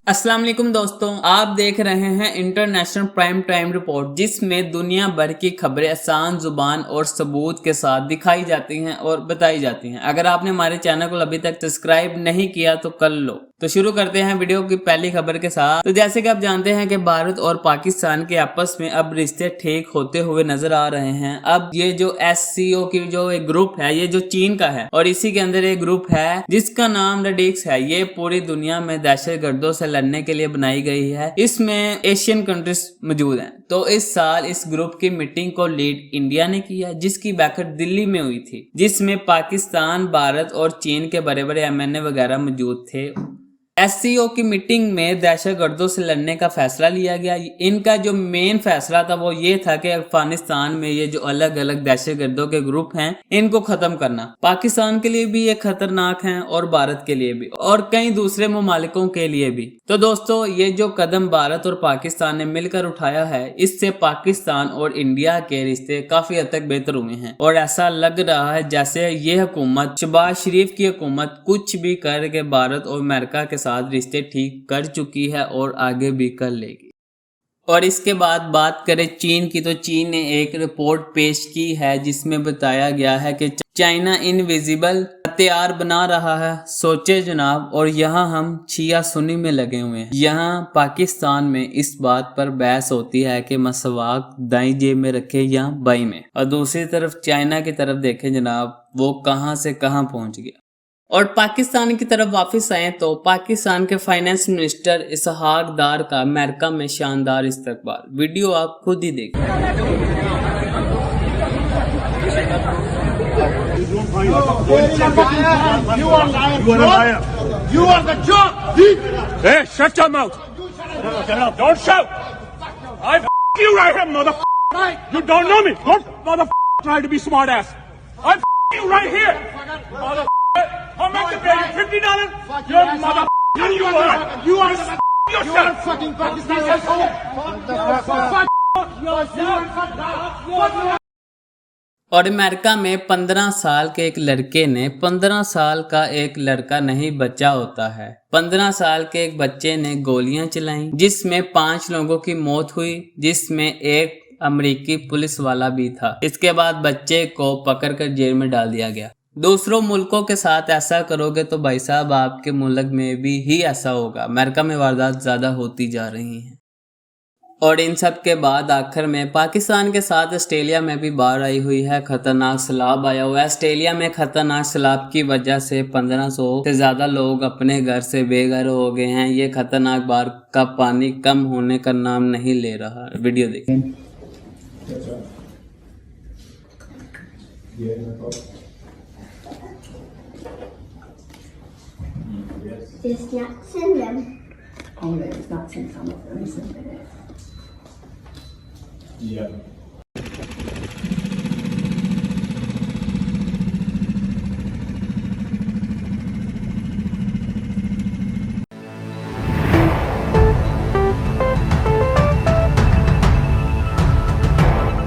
अस्सलाम वालेकुम दोस्तों, आप देख रहे हैं इंटरनेशनल प्राइम टाइम रिपोर्ट, जिसमें दुनिया भर की खबरें आसान जुबान और सबूत के साथ दिखाई जाती हैं और बताई जाती हैं। अगर आपने हमारे चैनल को अभी तक सब्सक्राइब नहीं किया तो कर लो। तो शुरू करते हैं वीडियो की पहली खबर के साथ। तो जैसे कि आप जानते हैं कि भारत और पाकिस्तान के आपस में अब रिश्ते ठीक होते हुए नजर आ रहे हैं। अब ये जो SCO की जो एक ग्रुप है, ये जो चीन का है और इसी के अंदर एक ग्रुप है जिसका नाम रेडिक्स है। ये पूरी दुनिया में दहशतगर्दों से लड़ने के लिए बनाई गई है। इसमें एशियन कंट्रीज मौजूद हैं। तो इस साल इस ग्रुप की मीटिंग को लीड इंडिया ने किया, जिसकी बैठक दिल्ली में हुई थी, जिसमें पाकिस्तान, भारत और चीन के बड़े बड़े MNA वगैरह मौजूद थे। SCO की मीटिंग में दहशतगर्दों से लड़ने का फैसला लिया गया। इनका जो मेन फैसला था वो ये था कि अफगानिस्तान में ये जो अलग अलग दहशतगर्दों के ग्रुप हैं, इनको खत्म करना। पाकिस्तान के लिए भी ये खतरनाक हैं और भारत के लिए भी और कई दूसरे ममालिकों के लिए भी। तो दोस्तों, ये जो कदम भारत और पाकिस्तान ने मिलकर उठाया है, इससे पाकिस्तान और इंडिया के रिश्ते काफी हद तक बेहतर हुए हैं और ऐसा लग रहा है जैसे ये हुकूमत, शहबाज शरीफ की हुकूमत, कुछ भी करके भारत और अमेरिका के साथ रिश्ते ठीक कर चुकी है और आगे भी कर लेगी। और इसके बाद बात करें चीन की, तो चीन ने एक रिपोर्ट पेश की है जिसमें बताया गया है कि चाइना इनविजिबल हथियार बना रहा है। सोचे जनाब, और यहाँ हम शिया सुन्नी में लगे हुए हैं। यहाँ पाकिस्तान में इस बात पर बहस होती है कि मसवाक दाईं जेब में रखे या बाईं में, और दूसरी तरफ चाइना की तरफ देखें जनाब, वो कहाँ से कहाँ पहुंच गया। और पाकिस्तान की तरफ वापस आए तो पाकिस्तान के फाइनेंस मिनिस्टर इसहाक डार का अमेरिका में शानदार इस्तकबाल। वीडियो आप खुद ही देखिए। I'll make the pay you $50. You're a mother. You are yourself. Fucking Pakistan. और अमेरिका में 15 साल के एक लड़के ने, 15 साल का एक लड़का नहीं बच्चा होता है, 15 साल के एक बच्चे ने गोलियां चलाई, जिसमें 5 लोगों की मौत हुई, जिसमें एक अमेरिकी पुलिस वाला भी था। इसके बाद बच्चे को पकड़कर जेल में डाल दिया गया। दूसरों मुल्कों के साथ ऐसा करोगे तो भाई साहब आपके मुल्क में भी ही ऐसा होगा। अमेरिका में वारदात ज्यादा होती जा रही हैं। और इन सब के बाद आखिर में पाकिस्तान के साथ ऑस्ट्रेलिया में भी बाढ़ आई हुई है। खतरनाक सैलाब आया हुआ है। ऑस्ट्रेलिया में खतरनाक सैलाब की वजह से 1500 से ज्यादा लोग अपने घर से बेघर हो गए हैं। ये खतरनाक बाढ़ का पानी कम होने का नाम नहीं ले रहा। वीडियो देखिए। There's snacks in them. Oh, there's nuts in some of them, isn't there? Yeah.